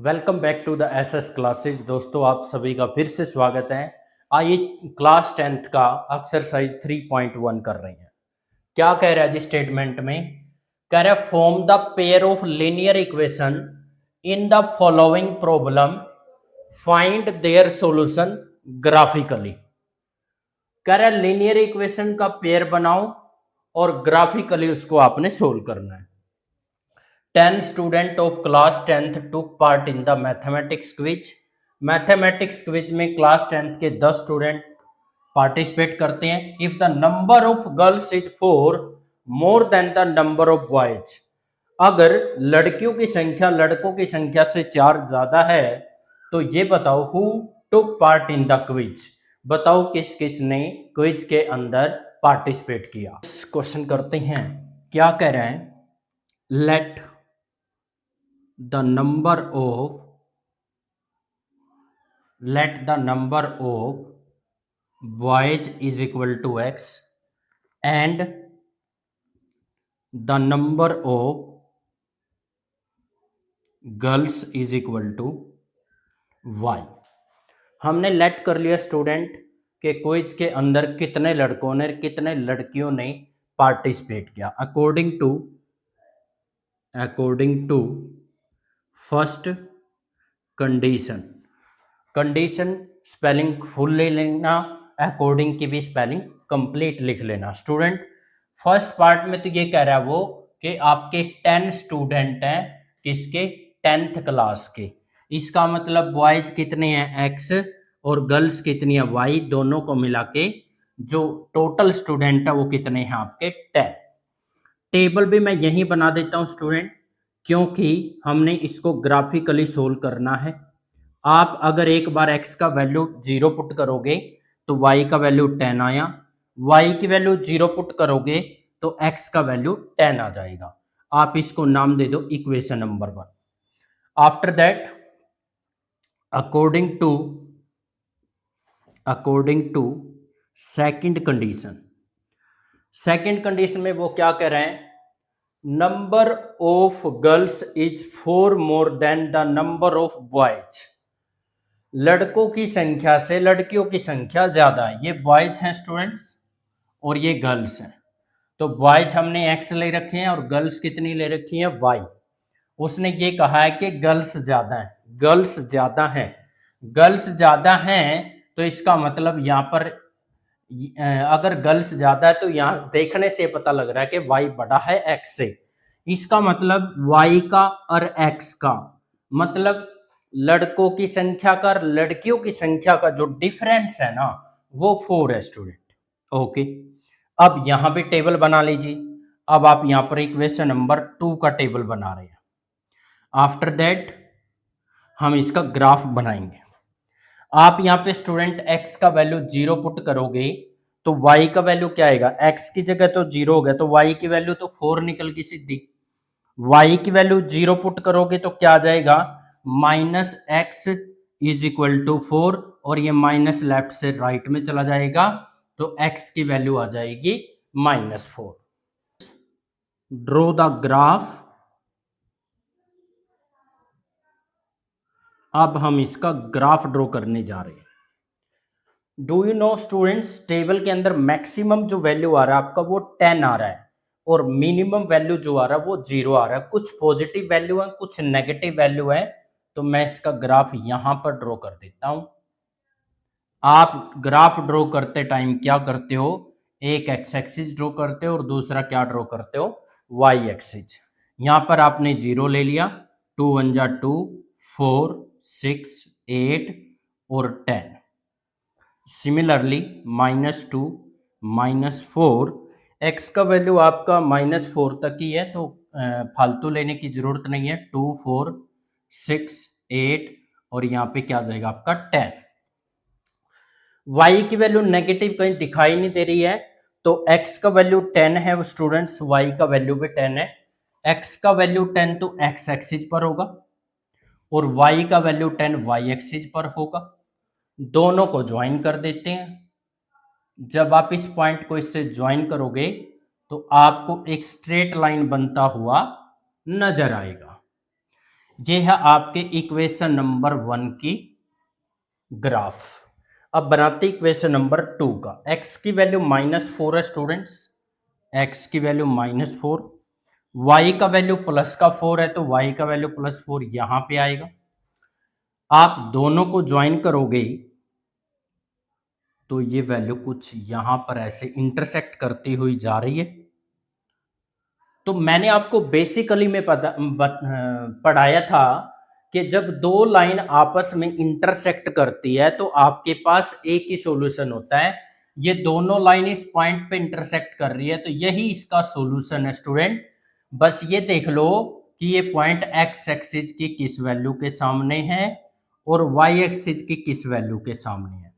Welcome back to the SS classes. दोस्तों, आप सभी का फिर से स्वागत है। आइए क्लास 10th का एक्सरसाइज 3.1 कर रहे हैं। क्या कह रहा है जी स्टेटमेंट में? कह रहा है form the pair of linear equation in the following problem, find their solution graphically. कह रहा है लीनियर इक्वेशन का पेयर बनाओ और ग्राफिकली उसको आपने सोल्व करना है। 10 student of class 10th took part in the mathematics quiz। Mathematics quiz में क्लास 10th के 10 स्टूडेंट पार्टिसिपेट करते हैं। If the number of girls is 4 more than the number of boys, अगर लड़कियों की संख्या लड़कों की संख्या से 4 ज्यादा है तो ये बताओ who took part in the quiz. बताओ किस किस ने क्विज के अंदर पार्टिसिपेट किया। इस क्वेश्चन करते हैं। क्या कह रहे हैं? Let the number of boys is equal to x and the number of girls is equal to y। हमने लेट कर लिया स्टूडेंट के क्विज के अंदर कितने लड़कों ने कितने लड़कियों ने पार्टिसिपेट किया। अकॉर्डिंग टू फर्स्ट कंडीशन स्पेलिंग फुल ले लेना, अकॉर्डिंग की भी स्पेलिंग कंप्लीट लिख लेना। स्टूडेंट फर्स्ट पार्ट में तो ये कह रहा है वो कि आपके 10 स्टूडेंट हैं, किसके? 10th क्लास के। इसका मतलब बॉयज कितने हैं? x और गर्ल्स कितनी है? y। दोनों को मिला के जो टोटल स्टूडेंट है वो कितने हैं? आपके 10। टेबल भी मैं यही बना देता हूं स्टूडेंट, क्योंकि हमने इसको ग्राफिकली सोल्व करना है। आप अगर एक बार x का वैल्यू 0 पुट करोगे तो y का वैल्यू 10 आया, y की वैल्यू 0 पुट करोगे तो x का वैल्यू 10 आ जाएगा। आप इसको नाम दे दो equation number 1। After that according to second condition में वो क्या कह रहे हैं? Number of girls is 4 more than the number of boys. लड़कों की संख्या से लड़कियों की संख्या ज्यादा है। ये बॉयज हैं स्टूडेंट्स और ये गर्ल्स हैं। तो बॉयज हमने x ले रखे हैं और गर्ल्स कितनी ले रखी है? y। उसने ये कहा है कि गर्ल्स ज्यादा हैं तो इसका मतलब यहाँ पर अगर गर्ल्स ज्यादा है तो यहाँ देखने से पता लग रहा है कि y बड़ा है x से। इसका मतलब y का और x का मतलब लड़कों की संख्या का और लड़कियों की संख्या का जो डिफरेंस है ना वो 4 है स्टूडेंट। ओके, अब यहां भी टेबल बना लीजिए। अब आप यहां पर इक्वेशन नंबर 2 का टेबल बना रहे हैं। आफ्टर दैट हम इसका ग्राफ बनाएंगे। आप यहां पे स्टूडेंट x का वैल्यू 0 पुट करोगे तो y का वैल्यू क्या आएगा? x की जगह तो 0 हो गया तो y की वैल्यू तो 4 निकल गई सीधी। y की वैल्यू 0 पुट करोगे तो क्या आ जाएगा? -x इज इक्वल टू 4 और ये माइनस लेफ्ट से राइट में चला जाएगा तो x की वैल्यू आ जाएगी -4। Draw the graph. अब हम इसका ग्राफ ड्रॉ करने जा रहे हैं। Do you know students, table के अंदर मैक्सिमम जो वैल्यू आ रहा है आपका वो 10 आ रहा है और मिनिमम वैल्यू जो आ रहा है वो 0 आ रहा है। कुछ पॉजिटिव वैल्यू है, कुछ नेगेटिव वैल्यू है। तो मैं इसका ग्राफ यहां पर ड्रॉ कर देता हूं। आप ग्राफ ड्रॉ करते टाइम क्या करते हो? एक एक्स एक्सिस ड्रॉ करते हो और दूसरा क्या ड्रॉ करते हो? Y axis. यहां पर आपने 0 ले लिया, 2 1 जा 2, 4 6 8 और 10। सिमिलरली -2 -4, एक्स का वैल्यू आपका -4 तक ही है तो फालतू लेने की जरूरत नहीं है। 2 4 6 8 और यहाँ पे क्या जाएगा आपका 10। y की वैल्यू नेगेटिव कहीं दिखाई नहीं दे रही है तो x का वैल्यू 10 है स्टूडेंट्स, y का वैल्यू भी 10 है। x का वैल्यू 10 तो x एक्सिस पर होगा और y का वैल्यू 10 y एक्सिस पर होगा। दोनों को ज्वाइन कर देते हैं। जब आप इस पॉइंट को इससे ज्वाइन करोगे तो आपको एक स्ट्रेट लाइन बनता हुआ नजर आएगा। ये है आपके इक्वेशन नंबर 1 की ग्राफ। अब बनाते इक्वेशन नंबर 2 का। x की वैल्यू -4 है स्टूडेंट्स, x की वैल्यू -4, y का वैल्यू +4 है तो y का वैल्यू +4 यहां पे आएगा। आप दोनों को ज्वाइन करोगे तो ये वैल्यू कुछ यहां पर ऐसे इंटरसेक्ट करती हुई जा रही है। तो मैंने आपको बेसिकली में पढ़ाया था कि जब दो लाइन आपस में इंटरसेक्ट करती है तो आपके पास एक ही सॉल्यूशन होता है। ये दोनों लाइन इस पॉइंट पे इंटरसेक्ट कर रही है तो यही इसका सॉल्यूशन है स्टूडेंट। बस ये देख लो कि ये पॉइंट एक्स एक्सिस की किस वैल्यू के सामने है और वाई एक्सिस की किस वैल्यू के सामने है।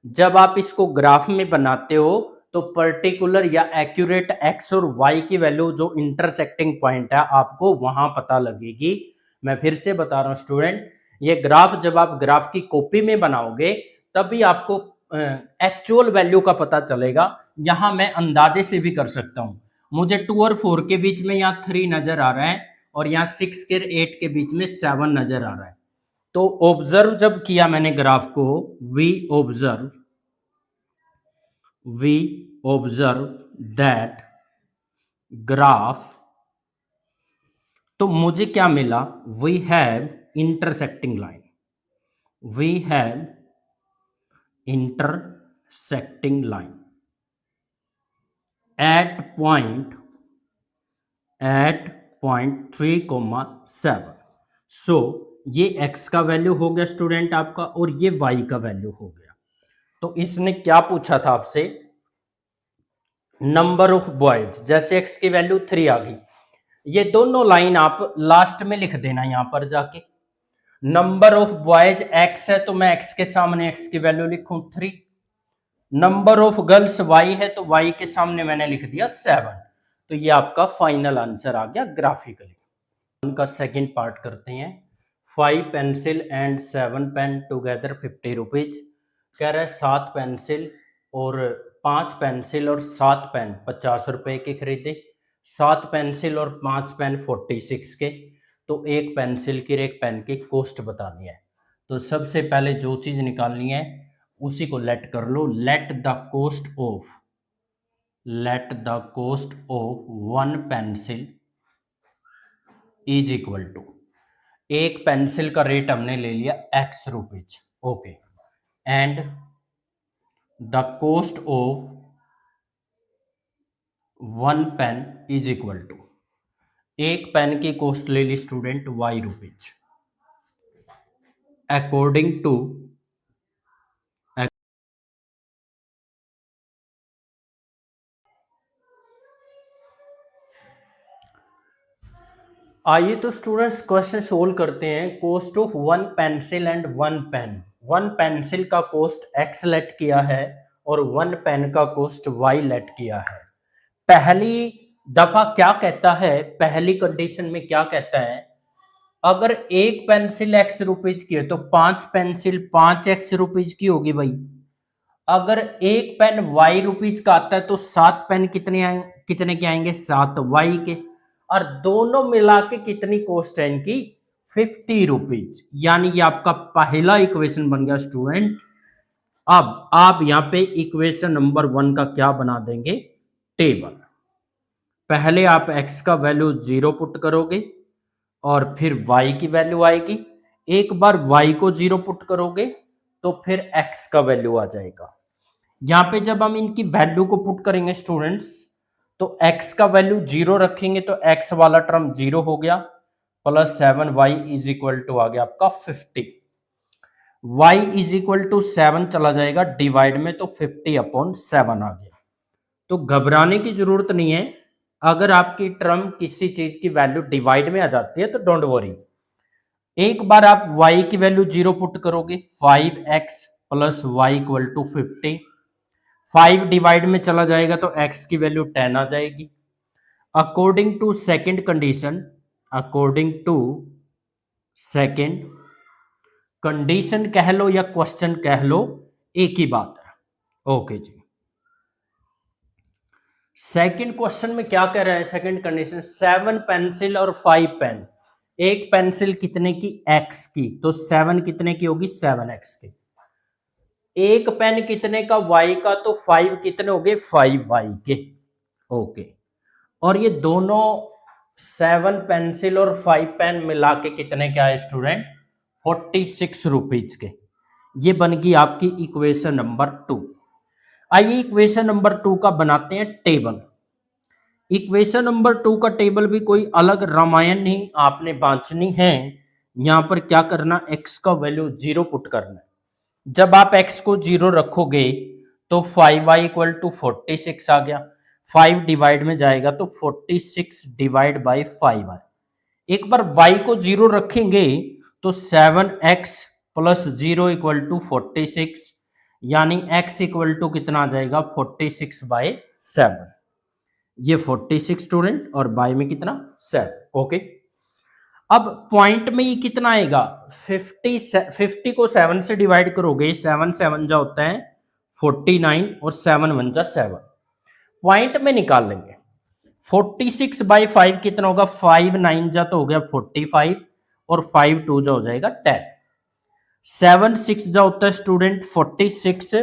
जब आप इसको ग्राफ में बनाते हो तो पर्टिकुलर या एक्यूरेट एक्स और वाई की वैल्यू जो इंटरसेक्टिंग पॉइंट है आपको वहां पता लगेगी। मैं फिर से बता रहा हूं स्टूडेंट, ये ग्राफ जब आप ग्राफ की कॉपी में बनाओगे तभी आपको एक्चुअल वैल्यू का पता चलेगा। यहां मैं अंदाजे से भी कर सकता हूं। मुझे 2 और 4 के बीच में यहाँ 3 नजर आ रहा है और यहाँ 6 के 8 के बीच में 7 नजर आ रहा है। तो ऑब्जर्व जब किया मैंने ग्राफ को, वी ऑब्जर्व दैट ग्राफ, तो मुझे क्या मिला, we have intersecting line, we have intersecting line at point 3,7। So ये x का वैल्यू हो गया स्टूडेंट आपका और ये y का वैल्यू हो गया। तो इसने क्या पूछा था आपसे, नंबर ऑफ बॉयज, जैसे x की वैल्यू 3 आ गई, ये दोनों लाइन आप लास्ट में लिख देना यहां पर जाके। नंबर ऑफ बॉयज x है तो मैं x के सामने x की वैल्यू लिखूं 3। नंबर ऑफ गर्ल्स y है तो y के सामने मैंने लिख दिया 7। तो ये आपका फाइनल आंसर आ गया ग्राफिकली। उनका सेकंड पार्ट करते हैं। 5 pencil and 7 pen together 50 rupees. कह रहा है 7 पेंसिल और 5 पेंसिल और 7 पेन 50 रुपए के खरीदे। 7 पेंसिल और 5 पेन 46 के। तो एक पेंसिल की और एक पेन की कॉस्ट बतानी है। तो सबसे पहले जो चीज निकालनी है उसी को लेट कर लो। Let the cost of 1 pencil is equal to, एक पेंसिल का रेट हमने ले लिया x rupees, okay, and the cost of 1 pen is equal to, एक पेन की कॉस्ट ले ली student y rupees, according to, आइए तो स्टूडेंट्स क्वेश्चन सोल्व करते हैं। Cost of 1 pencil and 1 pen, 1 pencil का कॉस्ट x लेट किया है और 1 पेन का कॉस्ट y लेट किया है। पहली दफा क्या कहता है, पहली कंडीशन में क्या कहता है, अगर एक पेंसिल x रुपीज की है तो 5 पेंसिल 5x रुपीज की होगी भाई। अगर एक पेन y रुपीज का आता है तो 7 पेन कितने के आएंगे, 7y के। और दोनों मिला के कितनी कॉस्ट है इनकी, 50 रुपीज। यानी ये आपका पहला इक्वेशन बन गया स्टूडेंट। अब आप यहां पे इक्वेशन नंबर 1 का क्या बना देंगे, टेबल। पहले आप x का वैल्यू 0 पुट करोगे और फिर y की वैल्यू आएगी। एक बार y को 0 पुट करोगे तो फिर x का वैल्यू आ जाएगा। यहां पे जब हम इनकी वैल्यू को पुट करेंगे स्टूडेंट्स तो x का वैल्यू 0 रखेंगे तो x वाला टर्म 0 हो गया, plus 7y is equal to आ गया आपका 50। y इज इक्वल टू 7 चला जाएगा डिवाइड में तो 50/7 आ गया। तो घबराने की जरूरत नहीं है, अगर आपकी टर्म किसी चीज की वैल्यू डिवाइड में आ जाती है तो डोंट वरी। एक बार आप y की वैल्यू 0 पुट करोगे, 5x plus y equal to 50। 5 divide में चला जाएगा तो x की वैल्यू 10 आ जाएगी। According to second condition, according to second condition कह लो या क्वेश्चन कह लो, एक ही बात है। ओके जी, सेकंड क्वेश्चन में क्या कह रहा है, सेकंड कंडीशन 7 पेंसिल और 5 पेन, एक पेंसिल कितने की, x की, तो 7 कितने की होगी, 7x की। एक पेन कितने का, y का, तो 5 कितने हो गए, 5y के। ओके, और ये दोनों 7 पेंसिल और 5 पेन मिला के कितने के आए स्टूडेंट, 46 रुपीज के। ये बन गई आपकी इक्वेशन नंबर 2। आइए इक्वेशन नंबर 2 का बनाते हैं टेबल। इक्वेशन नंबर 2 का टेबल भी कोई अलग रामायण नहीं, आपने बांचनी है। यहां पर क्या करना, x का वैल्यू 0 पुट करना है। जब आप x को 0 रखोगे तो 5y इक्वल टू 46 आ गया। 5 डिवाइड में जाएगा तो 46 डिवाइड बाई 5y। एक बार y को 0 रखेंगे तो 7x प्लस 0 इक्वल टू 46, यानी x इक्वल टू कितना आ जाएगा, 46 बाई 7। ये 46 स्टूडेंट और बाय में कितना, 7। ओके, अब पॉइंट में ये कितना आएगा, 50 को 7 से डिवाइड करोगे, 7 7 जा होता है 49 और 7 1 जा 7। पॉइंट में निकाल लेंगे। 46 बाई 5 कितना होगा, 5 9 जा तो हो गया 45 और 5 2 जा हो जाएगा 10। 7 6 जा होता है स्टूडेंट 46,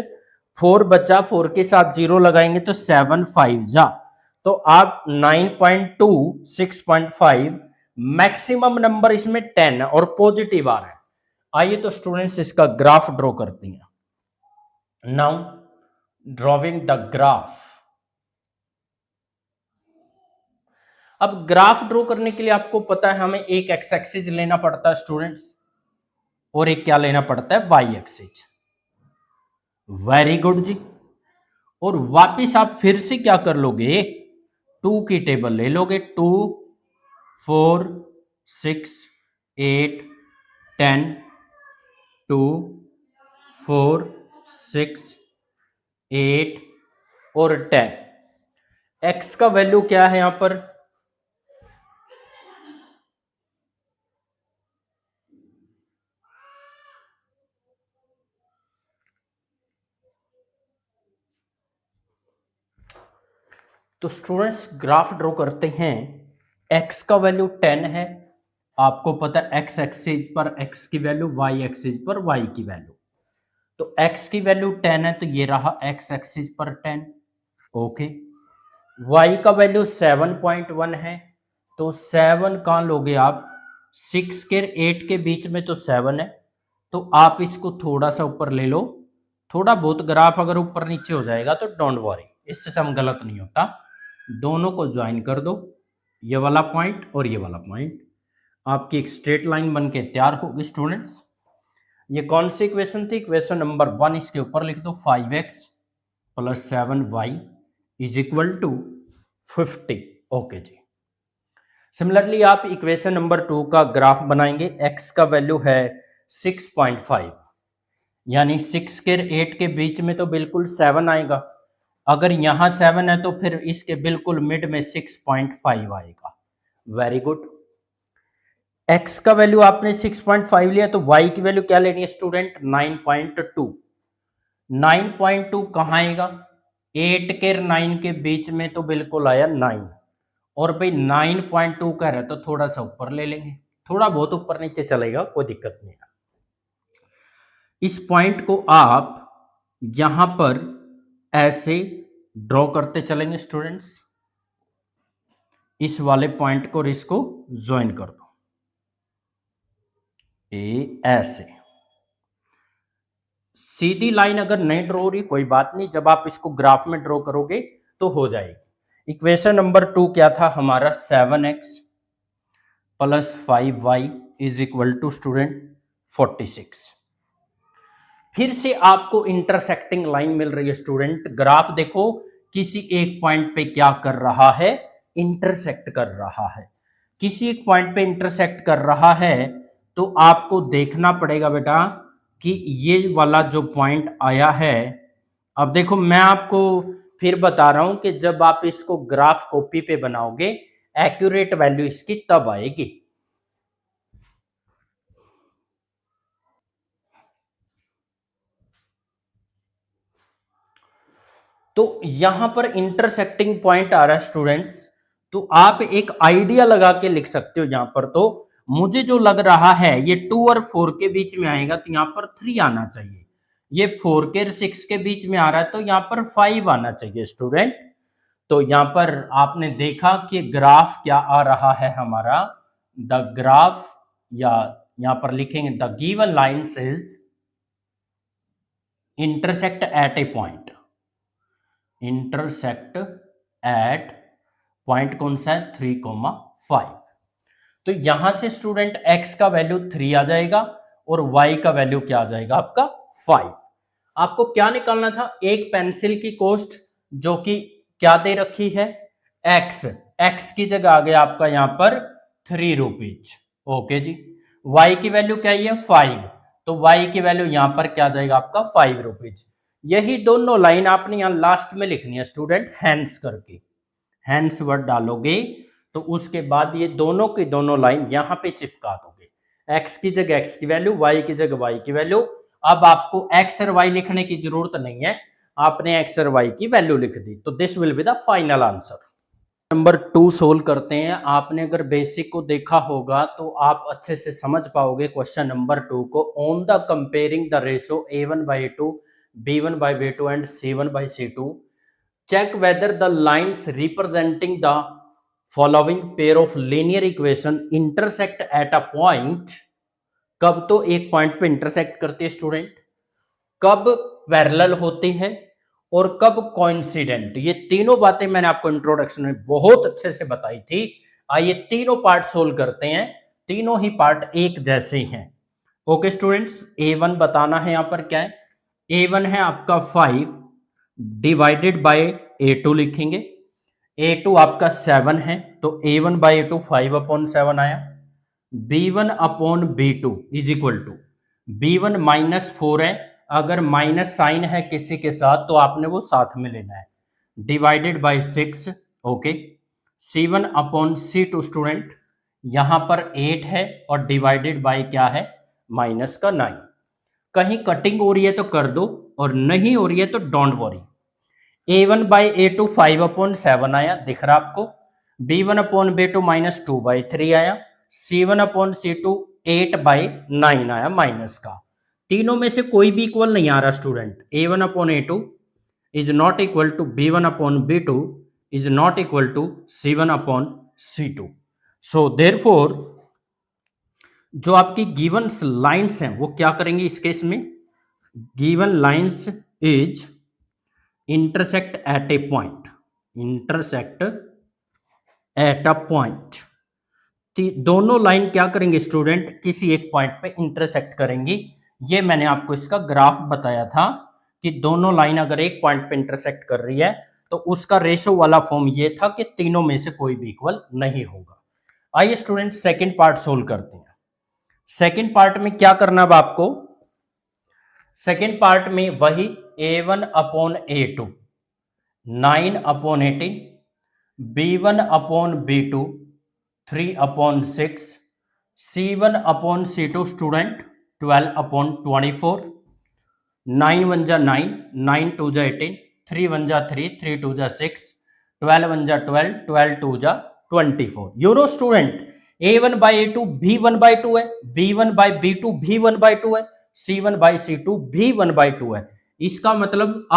4 बचा, 4 के साथ 0 लगाएंगे तो 7 5 जा, तो आप 9.2 6.5, मैक्सिमम नंबर इसमें 10 और पॉजिटिव आ रहा है। आइए तो स्टूडेंट्स इसका ग्राफ ड्रॉ करते हैं। Now drawing the graph. अब ग्राफ ड्रॉ करने के लिए आपको पता है हमें एक एक्स एक्सिस लेना पड़ता है स्टूडेंट्स, और एक क्या लेना पड़ता है, वाई एक्सिस। वेरी गुड जी। और वापिस आप फिर से क्या कर लोगे, 2 की टेबल ले लोगे, 2 4 6 8 10, 2 4 6 8 और 10। एक्स का वैल्यू क्या है यहां पर, तो स्टूडेंट्स ग्राफ ड्रॉ करते हैं। एक्स का वैल्यू 10 है, आपको पता है एक्स एक्सिस पर एक्स की वैल्यू, वाई एक्सिस पर वाई की वैल्यू। तो x की वैल्यू 10 है तो ये रहा x एक्सिस पर 10। ओके, y का वैल्यू 7.1 है, तो 7 कहां लोगे आप, 6 के 8 के बीच में तो 7 है, तो आप इसको थोड़ा सा ऊपर ले लो। थोड़ा बहुत ग्राफ अगर ऊपर नीचे हो जाएगा तो डोंट वरी, इससे सम गलत नहीं होता। दोनों को ज्वाइन कर दो, ये वाला पॉइंट और ये वाला पॉइंट, आपकी एक स्ट्रेट लाइन बन के तैयार होगी स्टूडेंट्स। ये कौन सी इक्वेशन थी, इक्वेशन नंबर 1, इसके ऊपर लिख दो 5x plus 7y is equal to 50। Okay जी। सिमिलरली आप इक्वेशन नंबर 2 का ग्राफ बनाएंगे। x का वैल्यू है 6.5, यानी 6 के 8 के बीच में तो बिल्कुल 7 आएगा। अगर यहां 7 है तो फिर इसके बिल्कुल मिड में 6.5 आएगा। Very good. x का वैल्यू आपने 6.5 लिया, तो y की वैल्यू क्या लेनी है स्टूडेंट, 9.2। 9.2 कहां आएगा, 8 के 9 के बीच में तो बिल्कुल आया 9, और भाई 9.2 कह रहे तो थोड़ा सा ऊपर ले लेंगे, थोड़ा बहुत ऊपर नीचे चलेगा, कोई दिक्कत नहीं है। इस पॉइंट को आप यहां पर ऐसे ड्रॉ करते चलेंगे स्टूडेंट्स, इस वाले पॉइंट को और इसको ज्वाइन कर दो, ऐसे। सीधी लाइन अगर नहीं ड्रॉ हो रही कोई बात नहीं, जब आप इसको ग्राफ में ड्रॉ करोगे तो हो जाएगी। इक्वेशन नंबर 2 क्या था हमारा, 7x plus 5y is equal to student 46। फिर से आपको इंटरसेक्टिंग लाइन मिल रही है स्टूडेंट। ग्राफ देखो, किसी एक पॉइंट पे क्या कर रहा है, इंटरसेक्ट कर रहा है। किसी एक पॉइंट पे इंटरसेक्ट कर रहा है तो आपको देखना पड़ेगा बेटा कि ये वाला जो पॉइंट आया है। अब देखो मैं आपको फिर बता रहा हूं कि जब आप इसको ग्राफ कॉपी पे बनाओगे, एक्यूरेट वैल्यू इसकी तब आएगी। तो यहां पर इंटरसेक्टिंग पॉइंट आ रहा है स्टूडेंट्स, तो आप एक आइडिया लगा के लिख सकते हो यहां पर। तो मुझे जो लग रहा है ये 2 और 4 के बीच में आएगा, तो यहाँ पर 3 आना चाहिए। ये 4 के 6 के बीच में आ रहा है, तो यहाँ पर 5 आना चाहिए स्टूडेंट। तो यहाँ पर आपने देखा कि ग्राफ क्या आ रहा है हमारा, द ग्राफ, या यहाँ पर लिखेंगे the given lines is intersect at A point, intersect at point कौन सा है, 3,5। तो यहां से स्टूडेंट x का वैल्यू 3 आ जाएगा और y का वैल्यू क्या आ जाएगा आपका 5। आपको क्या निकालना था, एक पेंसिल की कॉस्ट जो कि क्या दे रखी है, x की जगह आ गया आपका यहां पर 3 रुपीज। ओके जी, y की वैल्यू क्या है 5, तो y की वैल्यू यहां पर क्या आ जाएगा आपका 5 रुपीज। यही दोनों लाइन आपने यहां लास्ट में लिखनी है स्टूडेंट, हैंस करके, हैंस वर्ड डालोगे तो उसके बाद ये दोनों की दोनों लाइन यहां पे चिपका दोगे, x की जगह x की वैल्यू, y की जगह y की वैल्यू। अब आपको x और y लिखने की जरूरत नहीं है, आपने x और y की वैल्यू लिख दी, तो this will be the final answer. Number 2 solve करते हैं। आपने अगर बेसिक को देखा होगा तो आप अच्छे से समझ पाओगे क्वेश्चन नंबर 2 को। On the comparing the ratio a1/2, b1/b2 and c1/c2, check whether the lines representing the following pair of linear equation intersect at a point। कब तो एक पॉइंट पे इंटरसेक्ट करते हैं स्टूडेंट, कब पैरेलल होते हैं और कब कोइंसिडेंट। ये तीनों बातें मैंने आपको इंट्रोडक्शन में बहुत अच्छे से बताई थी। आइए तीनों पार्ट सोल्व करते हैं, तीनों ही पार्ट एक जैसे हैं। ओके स्टूडेंट्स, a1 बताना है, यहां पर क्या है, a1 है आपका 5 डिवाइडेड बाय a2 लिखेंगे, a2 आपका 7 है, तो a1 बाई a2 5/7 आया। b1 upon b2 is equal to, b1 -4 है, अगर माइनस साइन है किसी के साथ तो आपने वो साथ में लेना है, divided by 6। Okay, c1 upon c2 student यहां पर 8 है और डिवाइडेड बाय क्या है, माइनस का 9। कहीं कटिंग हो रही है तो कर दो और नहीं हो रही है तो don't worry. a1 by a2 5/7 आया, दिख रहा आपको। b1 अपॉन b2 -2/3 आया। c1 अपॉन c2 8/9 आया माइनस का। तीनों में से कोई भी इक्वल नहीं आ रहा student. a1 upon a2 is not equal to b1 upon b2 is not equal to c1 upon c2। So therefore जो आपकी गिवन लाइंस हैं वो क्या करेंगे इस केस में, given lines is intersect at A point, intersect at a point. दोनों line क्या करेंगे स्टूडेंट, किसी एक पॉइंट पे इंटरसेक्ट करेंगी। ये मैंने आपको इसका ग्राफ बताया था कि दोनों लाइन अगर एक पॉइंट पे इंटरसेक्ट कर रही है तो उसका रेशो वाला फॉर्म ये था कि तीनों में से कोई भी इक्वल नहीं होगा। आइए स्टूडेंट सेकंड पार्ट सोल्व करते हैं। सेकंड पार्ट में क्या करना अब आपको, सेकंड पार्ट में वही a1 upon a2 9/18, b1 upon b2 3/6, c1 upon c2 student 12/24, 9 1 जा 9, 9 2 जा 18, 3 1 जा 3, 3 2 जा 6, 12 1 जा 12, 12 2 जा 24। You know student a1 by a2 भी 1/2 है, b1 बाई b2 भी 1/2 है, c1 बाई c2 भी 1/2 है। इसका मतलब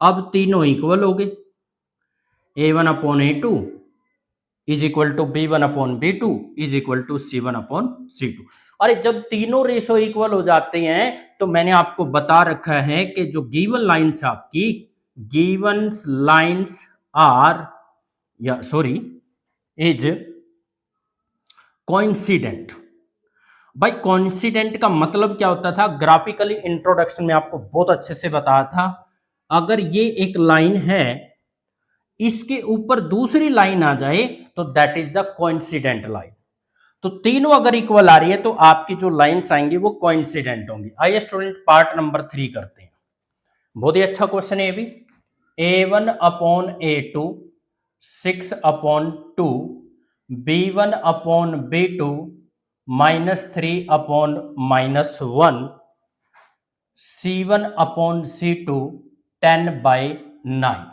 अब तीनों इक्वल हो गए। a1 upon a2 is equal to b1 upon b2 is equal to c1 upon c2। अरे जब तीनों रेशो इक्वल हो जाते हैं तो मैंने आपको बता रखा है कि जो गिवन लाइंस आपकी, गिवन लाइंस आर या सॉरी इज कोइंसिडेंट। भाई कोइंसिडेंट का मतलब क्या होता था, ग्राफिकली इंट्रोडक्शन में आपको बहुत अच्छे से बताया था। अगर ये एक लाइन है, इसके ऊपर दूसरी लाइन आ जाए तो that is the coincident line. तो तीनों अगर इक्वल आ रही है तो आपकी जो लाइंस आएंगी वो कोइंसिडेंट होंगी। आइए स्टूडेंट पार्ट नंबर 3 करते हैं। बहुत ही अच्छा क्वेश्चन है ये भी। a1 upon a2 6/2, b1 upon b2 -3/-1, c1 upon c2 10/9।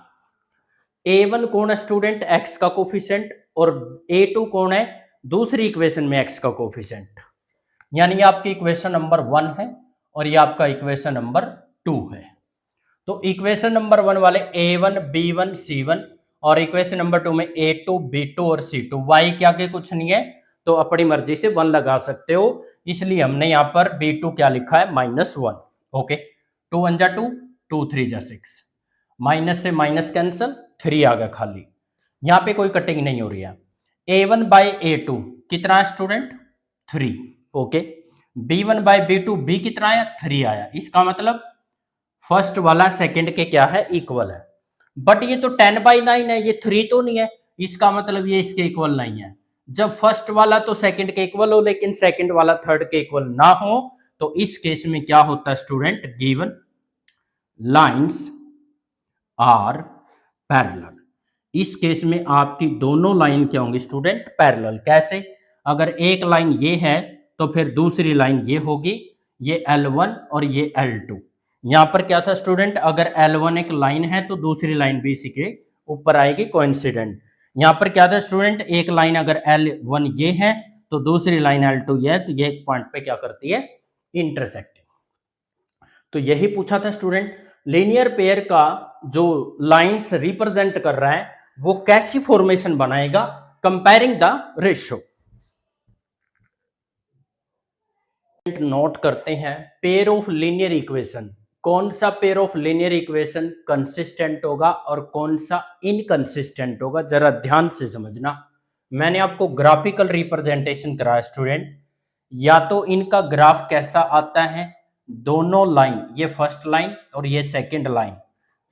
a1 कौन है स्टूडेंट, x का कोफिशिएंट, और a2 कौन है, दूसरी इक्वेशन में x का कोफिशिएंट, यानी ये आपकी इक्वेशन नंबर 1 है और ये आपका इक्वेशन नंबर 2 है। तो इक्वेशन नंबर 1 वाले a1 b1 c1 और इक्वेशन नंबर 2 में a2 b2 और c2, y के आगे कुछ नहीं है तो अपनी मर्जी से 1 लगा सकते हो, इसलिए हमने यहाँ पर b2 क्या लिखा है -1। ओके, 2 1 जा 2, 2 3 जा 6, माइनस से माइनस कैंसल, 3 आ गया खाली, यहाँ पे कोई कटिंग नहीं हो रही है। a1 बाई a2 कितना है student? 3। Okay, b1 by b2 b कितना आया? 3 आया। इसका मतलब फर्स्ट वाला सेकंड के क्या है? इक्वल है। बट ये तो 10/9 है, ये 3 तो नहीं है, इसका मतलब ये इसके इक्वल नहीं है। जब फर्स्ट वाला तो सेकंड के इक्वल हो लेकिन सेकंड वाला थर्ड के इक्वल ना हो तो इस केस में क्या होता है student? Given lines are parallel. इस केस में आपकी दोनों लाइन क्या होंगी स्टूडेंट? पैरेलल। कैसे? अगर एक लाइन ये है तो फिर दूसरी लाइन ये होगी, ये L1 और ये L2। यहां पर क्या था स्टूडेंट? अगर L1 एक लाइन है तो दूसरी लाइन भी इसी के ऊपर आएगी, कोइंसिडेंट। यहां पर क्या था स्टूडेंट? एक लाइन अगर L1 ये है तो दूसरी लाइन L2 ये है, तो ये एक पॉइंट पे क्या करती है? इंटरसेक्टिंग। तो यही पूछा था स्टूडेंट, लीनियर पेयर का जो लाइंस रिप्रेजेंट कर रहा है वो कैसी फॉर्मेशन बनाएगा? Comparing the ratio. नोट करते हैं पेयर ऑफ लीनियर इक्वेशन, कौन सा pair of linear equation consistent होगा और कौन सा इनकंसिस्टेंट होगा, जरा ध्यान से समझना। मैंने आपको ग्राफिकल रिप्रेजेंटेशन कराया स्टूडेंट, या तो इनका ग्राफ कैसा आता है, दोनों लाइन, ये फर्स्ट लाइन और ये सेकंड लाइन,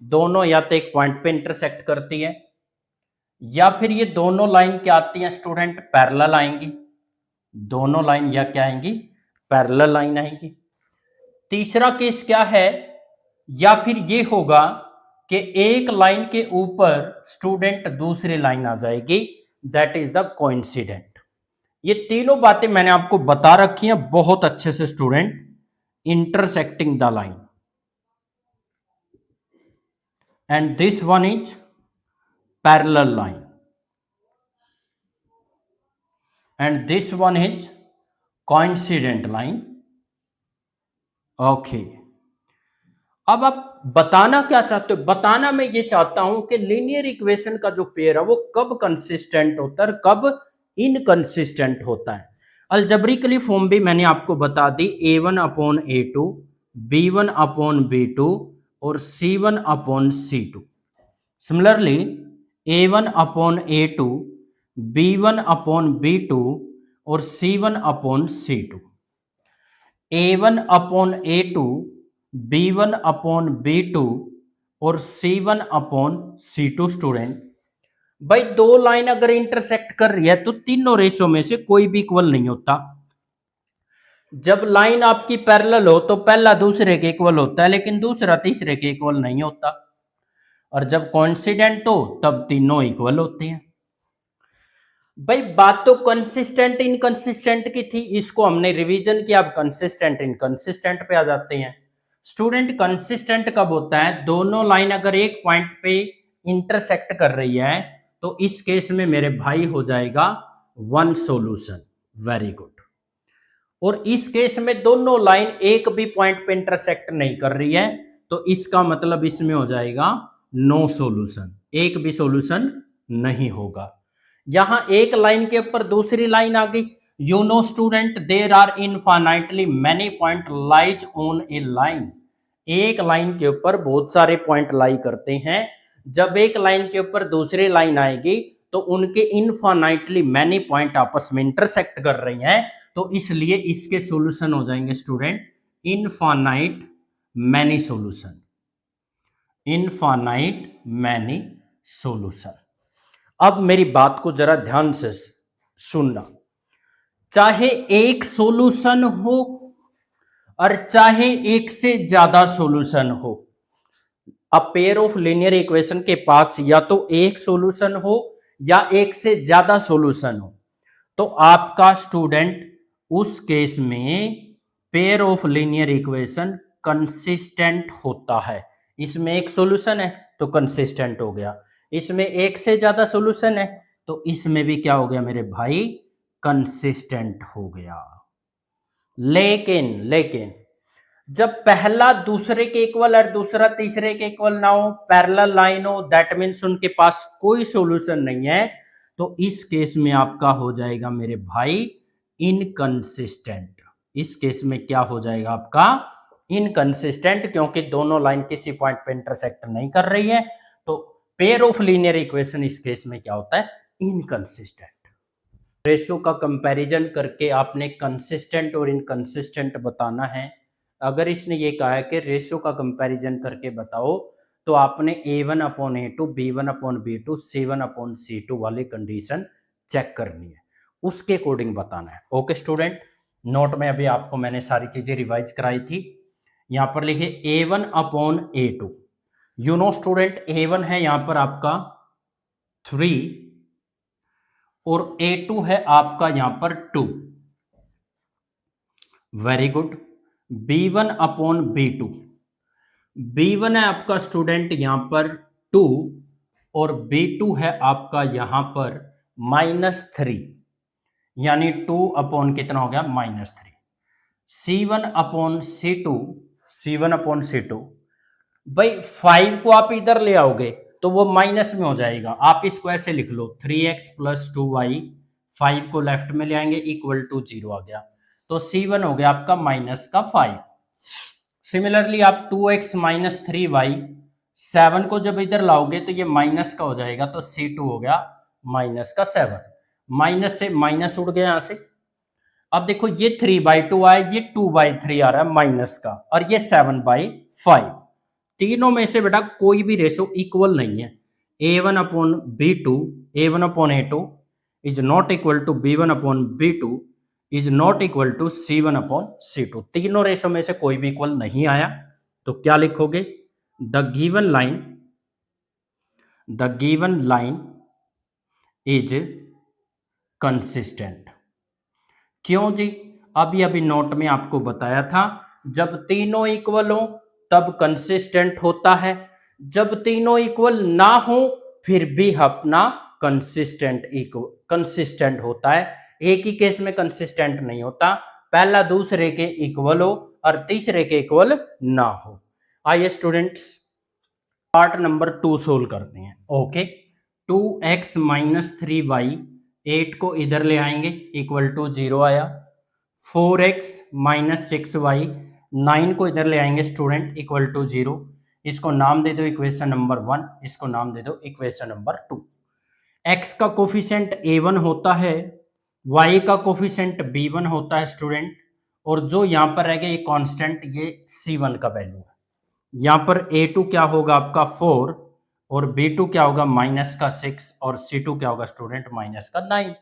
दोनों या तो एक पॉइंट पे इंटरसेक्ट करती है, या फिर ये दोनों लाइन क्या आती है स्टूडेंट? पैरेलल आएंगी। दोनों लाइन या क्या आएंगी? पैरेलल लाइन आएंगी। तीसरा केस क्या है? या फिर ये होगा कि एक लाइन के ऊपर स्टूडेंट दूसरी लाइन आ जाएगी, दैट इज द कोइंसिडेंट। ये तीनों बातें मैंने आपको बता रखी हैं बहुत अच्छे से student. Intersecting the line and this one is parallel line and this one is coincident line. Okay, अब आप बताना क्या चाहते हो? बताना मैं ये चाहता हूं कि लीनियर इक्वेशन का जो पेयर है वो कब कंसिस्टेंट होता है, कब इनकंसिस्टेंट होता है। अलजेब्रिकली फॉर्म भी मैंने आपको बता दी, a1/a2, b1/b2 और c1/c2। सिमिलरली a1/a2, b1/b2 और c1/c2, a1/a2, b1/b2 और c1/c2 स्टूडेंट। भाई दो लाइन अगर इंटरसेक्ट कर रही है तो तीनों रेशो में से कोई भी इक्वल नहीं होता। जब लाइन आपकी पैरेलल हो तो पहला दूसरे के इक्वल होता है लेकिन दूसरा तीसरे के इक्वल नहीं होता, और जब कोइंसिडेंट हो तब तीनों इक्वल होते हैं। भाई बात तो कंसिस्टेंट इनकंसिस्टेंट की थी, इसको हमने रिवीजन किया, अब कंसिस्टेंट इनकंसिस्टेंट पे आ जाते हैं। स्टूडेंट कंसिस्टेंट कब होता है? दोनों लाइन अगर एक पॉइंट पे इंटरसेक्ट कर रही है तो इस केस में मेरे भाई हो जाएगा वन सॉल्यूशन। Very good. और इस केस में दोनों लाइन एक भी पॉइंट पे इंटरसेक्ट नहीं कर रही है तो इसका मतलब इसमें हो जाएगा नो सॉल्यूशन, एक भी सॉल्यूशन नहीं होगा। यहां एक लाइन के ऊपर दूसरी लाइन आ गई। You know student, there are infinitely many point lies on a line. एक लाइन के ऊपर बहुत सारे पॉइंट लाई करते हैं। जब एक लाइन के ऊपर दूसरी लाइन आएगी तो उनके इनफाइनाइटली मैनी पॉइंट आपस में इंटरसेक्ट कर रही हैं, तो इसलिए इसके सॉल्यूशन हो जाएंगे student infinite many solution, infinite many solution. अब मेरी बात को जरा ध्यान से सुनना, चाहे एक सॉल्यूशन हो और चाहे एक से ज्यादा सॉल्यूशन हो, a pair of linear equation के पास या तो एक सॉल्यूशन हो या एक से ज्यादा सॉल्यूशन हो, तो आपका स्टूडेंट उस केस में pair of linear equation consistent होता है। इसमें एक सॉल्यूशन है तो कंसिस्टेंट हो गया, इसमें एक से ज्यादा सॉल्यूशन है तो इसमें भी क्या हो गया मेरे भाई? कंसिस्टेंट हो गया। लेकिन जब पहला दूसरे के इक्वल और दूसरा तीसरे के इक्वल ना हो, पैरेलल लाइन हो, दैट मीन्स उनके पास कोई सॉल्यूशन नहीं है, तो इस केस में आपका हो जाएगा मेरे भाई इनकंसिस्टेंट। इस केस में क्या हो जाएगा आपका इनकंसिस्टेंट, क्योंकि दोनों लाइन किसी पॉइंट पे इंटरसेक्ट नहीं कर रही है, तो पेयर ऑफ लीनियर इक्वेशन इस केस में क्या होता है इनकंसिस्टेंट। रेशियो का कंपैरिजन करके आपने कंसिस्टेंट और इनकंसिस्टेंट बताना है। अगर इसने ये कहा है कि रेशियो का कंपैरिजन करके बताओ, तो आपने A1/A2, B1/B2, C1/C2 वाली कंडीशन चेक करनी है, उसके अकॉर्डिंग बताना है। ओके स्टूडेंट, नोट में अभी आपको मैंने सारी चीजें रिवाइज कराई थी। यहां पर लिखिए A1/A2। You know student, A1 है यहां पर आपका 3 और A2 है आपका यहां पर 2। Very good. B1/B2, B1 है आपका स्टूडेंट यहां पर 2 और B2 है आपका यहां पर -3, यानी 2 अपॉन कितना हो गया -3। C1/C2 भाई 5 को आप इधर ले आओगे तो वो माइनस में हो जाएगा। आप इसको ऐसे लिख लो 3x + 2y, 5 को लेफ्ट में ले आएंगे इक्वल टू 0 आ गया, तो C1 हो गया आपका -5। सिमिलरली आप 2x - 3y, 7 को जब इधर लाओगे तो ये माइनस का हो जाएगा, तो C2 हो गया -7। माइनस से माइनस उड़ गया यहां से। अब देखो ये 3/2 आया, ये 2/3 आ रहा है माइनस का, और ये 7/5। तीनों में से बेटा कोई भी रेशो इक्वल नहीं है। A1/A2 is not equal to B1/B2 is not equal to C1/C2। तीनों रेशो में से कोई भी इक्वल नहीं आया, तो क्या लिखोगे the given line is consistent. क्यों जी? अभी नोट में आपको बताया था, जब तीनों इक्वल हो तब कंसिस्टेंट होता है, जब तीनों इक्वल ना हो फिर भी अपना कंसिस्टेंट होता है। एक ही केस में कंसिस्टेंट नहीं होता, पहला दूसरे के इक्वल हो और तीसरे के इक्वल ना हो। आइए स्टूडेंट्स पार्ट नंबर 2 सोल्व करते हैं। ओके, 2x - 3y, 8 को इधर ले आएंगे इक्वल टू 0 आया। 4x - 6y, 9 को इधर ले आएंगे स्टूडेंट इक्वल टू 0। इसको नाम दे दो इक्वेशन नंबर 1, इसको नाम दे दो इक्वेशन नंबर 2। x का कोफिशिएंट A1 होता है, y का कोफिशिएंट B1 होता है स्टूडेंट, और जो यहां पर रह गया ये कांस्टेंट, ये C1 का वैल्यू है। यहां पर A2 क्या होगा आपका 4 और B2 क्या होगा -6 और C2 क्या होगा student -9।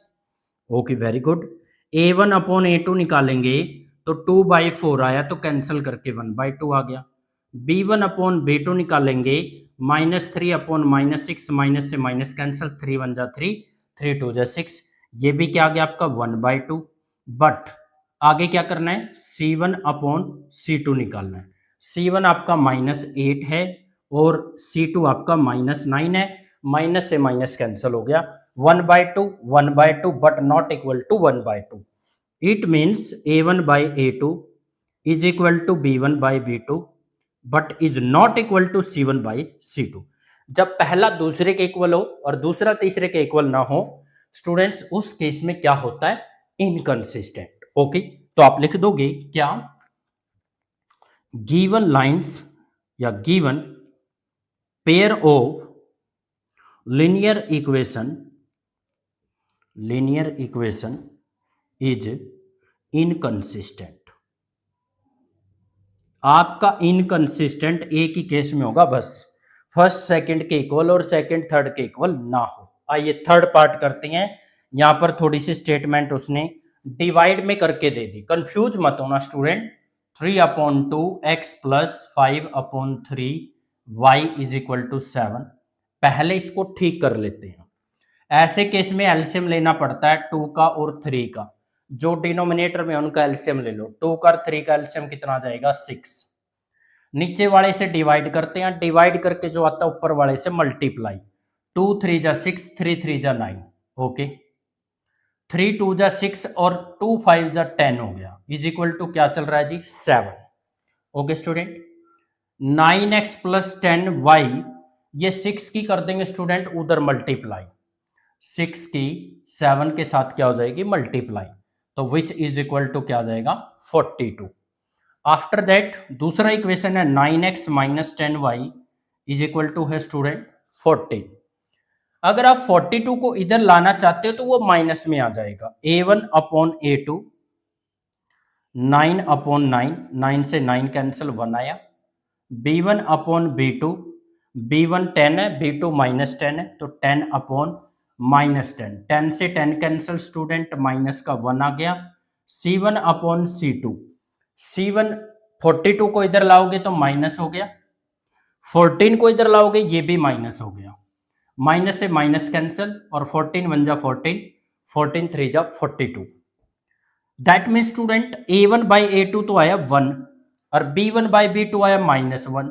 Okay very good. A1/A2 निकालेंगे तो 2/4 आया, तो कैंसिल करके 1/2 आ गया। B1/B2 निकालेंगे -3/-6, माइनस से माइनस कैंसिल, 3 1 जा 3, 3 2 जा 6, ये भी क्या आ गया आपका 1/2। बट आगे क्या करना है C1/C2 निकालना है। C1 आपका -8 है और C2 आपका -9 है, माइनस से माइनस कैंसिल हो गया, 1/2 but not equal to 1/2। It means A1/A2 is equal to B1/B2 but is not equal to C1/C2। जब पहला दूसरे के इक्वल हो और दूसरा तीसरे के इक्वल ना हो स्टूडेंट्स, उस केस में क्या होता है इनकंसिस्टेंट। ओके, तो आप लिख दोगे क्या गिवन लाइंस या given pair of linear equation is inconsistent। आपका इनकंसिस्टेंट एक ही केस में होगा, बस फर्स्ट सेकंड के इक्वल और सेकंड थर्ड के इक्वल ना हो। आइए थर्ड पार्ट करते हैं। यहां पर थोड़ी सी स्टेटमेंट उसने डिवाइड में करके दे दी, कंफ्यूज मत होना स्टूडेंट। 3/2 x + 5/3 y = 7। पहले इसको ठीक कर लेते हैं। ऐसे केस में एलसीएम लेना पड़ता है 2 का और 3 का, जो डिनोमिनेटर में उनका एलसीएम ले लो। 2 का 3 का एलसीएम कितना आ जाएगा 6। नीचे वाले से डिवाइड करते हैं, डिवाइड करके जो आता है ऊपर वाले से मल्टीप्लाई। 2 3 जा 6, 3 3 जा 9। ओके, 3 2 जा 6 और 2 5 जा 10 हो गया, इज इक्वल टू क्या चल रहा है जी 7। Okay student, 9x plus 10y, ये 6 की कर देंगे स्टूडेंट उधर मल्टीप्लाई, 6 की 7 के साथ क्या हो जाएगी मल्टीप्लाई, तो विच इज इक्वल टू क्या आ जाएगा 42। आफ्टर दैट दूसरा इक्वेशन है 9x minus 10y is equal to है स्टूडेंट 14। अगर आप 42 को इधर लाना चाहते हो तो वो माइनस में आ जाएगा, a1 अपॉन a2, 9 अपॉन 9, 9 से 9 कैंसिल 1 आया, b1 अपॉन b2, b1 10 है, b2 माइनस 10 है, तो 10 अपॉन माइनस 10, 10 से 10 कैंसिल स्टूडेंट, माइनस का 1 आ गया, c1 अपॉन c2, c1 42 को इधर लाओगे तो माइनस हो गया, 14 को इधर लाओगे ये भी माइनस हो गया, माइनस से माइनस कैंसिल और 14 1 जा 14, 14 3 जा 42। That mean student a1 by a2 तो आया 1 और b1 बाई b2 आया -1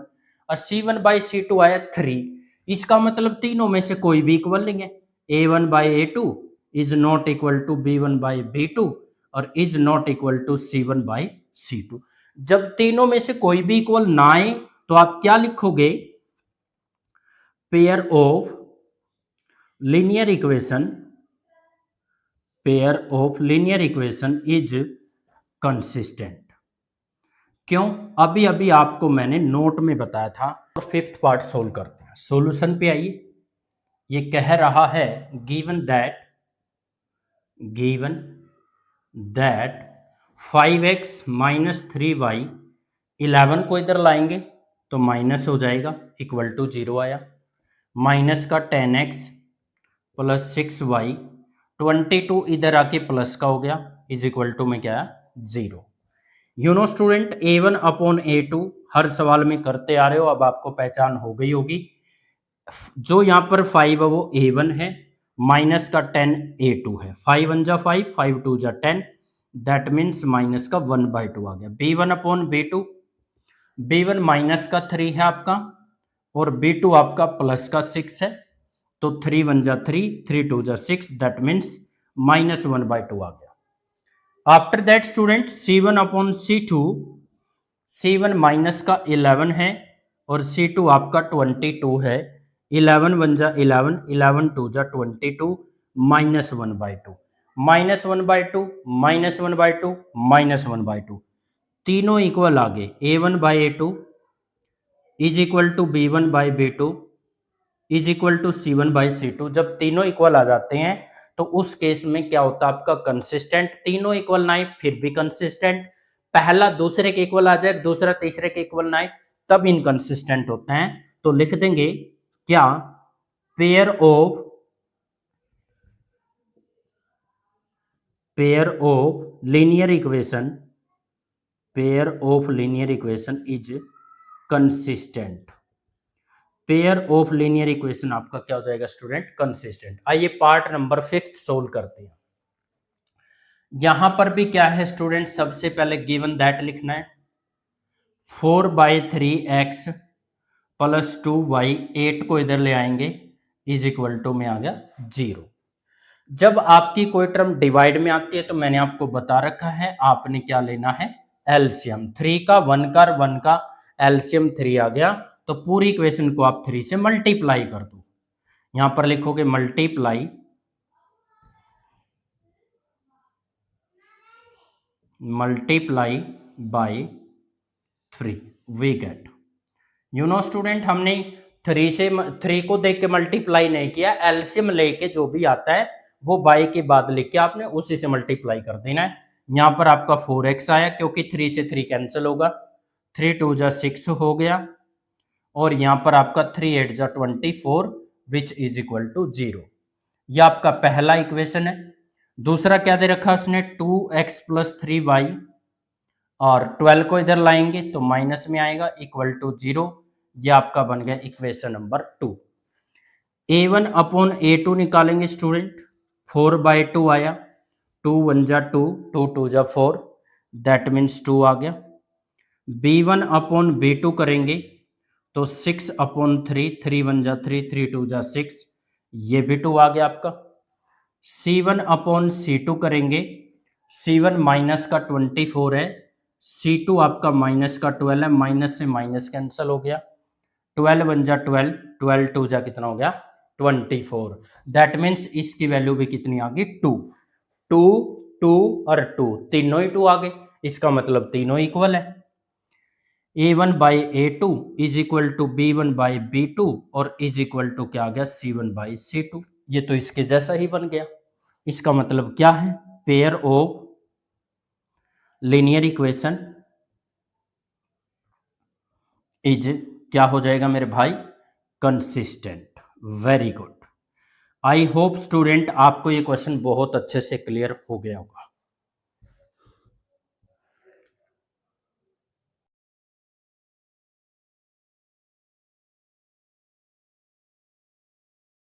और c1 बाई c2 आया 3। इसका मतलब तीनों में से कोई भी इक्वल नहीं है, a1 by a2 is not equal to b1 by b2 और is not equal to c1 by c2। जब तीनों में से कोई भी इक्वल ना आए तो आप क्या लिखोगे, pair of linear equation, pair of linear equation is consistent। क्यों, अभी अभी आपको मैंने नोट में बताया था। और फिफ्थ पार्ट सोल्व करते हैं, सॉल्यूशन पे आइए। ये कह रहा है given that 5x minus 3y, 11 को इधर लाएंगे तो माइनस हो जाएगा, इक्वल टू 0 आया, माइनस का 10x प्लस 6y, 22 इधर आके प्लस का हो गया, इज इक्वल टू में क्या है 0। You know student a1 upon a2 हर सवाल में करते आ रहे हो, अब आपको पहचान हो गई होगी। जो यहाँ पर 5 है वो a1 है, माइनस का 10 a2 है, 5 1 जा 5, 5 2 जा 10, दैट मीन्स माइनस का 1/2 आ गया। b1 upon b2, b1 minus का 3 है आपका और b2 आपका प्लस का 6 है, तो 3 1 जा 3, 3 2 जा 6, दैट मीन्स -1/2 आ गया। After that student c1 upon c2, c1 minus का 11 है और c2 आपका 22 है, 11 1 जा 11, 11 2 जा 22, -1/2, -1/2, -1/2, -1/2, तीनों इक्वल आ गए, a1 by a2 is equal to b1 by b2 is equal to c1 by c2। जब तीनों इक्वल आ जाते हैं तो उस केस में क्या होता है आपका कंसिस्टेंट, तीनों इक्वल ना आए फिर भी कंसिस्टेंट, पहला दूसरे के इक्वल आ जाए दूसरा तीसरे के इक्वल ना आए तब इनकंसिस्टेंट होते हैं। तो लिख देंगे क्या, pair of linear equation is consistent. Pair of linear equation आपका क्या हो जाएगा स्टूडेंट कंसिस्टेंट। आइए पार्ट नंबर 5 सोल्व करते हैं। यहां पर भी क्या है स्टूडेंट, सबसे पहले गिवन दैट लिखना है, 4/3x प्लस 2y, 8 को इधर ले आएंगे इज इक्वल टू में आ गया 0। जब आपकी कोई टर्म डिवाइड में आती है तो मैंने आपको बता रखा है आपने क्या लेना है एलसीएम, 3 का 1 का एलसीएम 3 आ गया, तो पूरी इक्वेशन को आप 3 से मल्टीप्लाई कर दो। यहां पर लिखोगे multiply by 3, we get, you know student हमने 3 को देख के मल्टीप्लाई नहीं किया, एलसीएम लेके जो भी आता है वो बाय के बाद लेके आपने उसी से मल्टीप्लाई कर देना है। यहां पर आपका 4x आया क्योंकि 3 से 3 कैंसिल होगा, 3 2 जा 6 हो गया और यहां पर आपका 3 8 जा 24 विच इज इक्वल टू 0। यह आपका पहला इक्वेशन है। दूसरा क्या दे रखा उसने 2x प्लस 3y और 12 को इधर लाएंगे तो माइनस में आएगा इक्वल टू 0। यह आपका बन गया equation number 2। a1 upon a2 निकालेंगे स्टूडेंट, 4/2 आया, 2 1 जा 2, 2 2 जा 4, दैट मीन्स 2 आ गया। b1 अपॉन b2 करेंगे तो 6 अपॉन 3, 3 1 जा 3, 3 2 जा 6, ये भी 2 आ गया आपका। C1 अपॉन C2 करेंगे, C1 माइनस का 24 है, C2 आपका माइनस का 12 है, माइनस से माइनस कैंसिल हो गया, 12 वन जा 12, 12 टू जा कितना हो गया 24। दैट मीन्स इसकी वैल्यू भी कितनी आ गई 2, 2 2 और 2 तीनों ही 2 आ गए, इसका मतलब तीनों इक्वल है। A1 by A2 is equal to B1 by B2 और इज इक्वल टू क्या आ गया C1 बाई C2। ये तो इसके जैसा ही बन गया। इसका मतलब क्या है, pair of linear equation is क्या हो जाएगा मेरे भाई, consistent. Very good. I hope student आपको ये क्वेश्चन बहुत अच्छे से क्लियर हो गया होगा।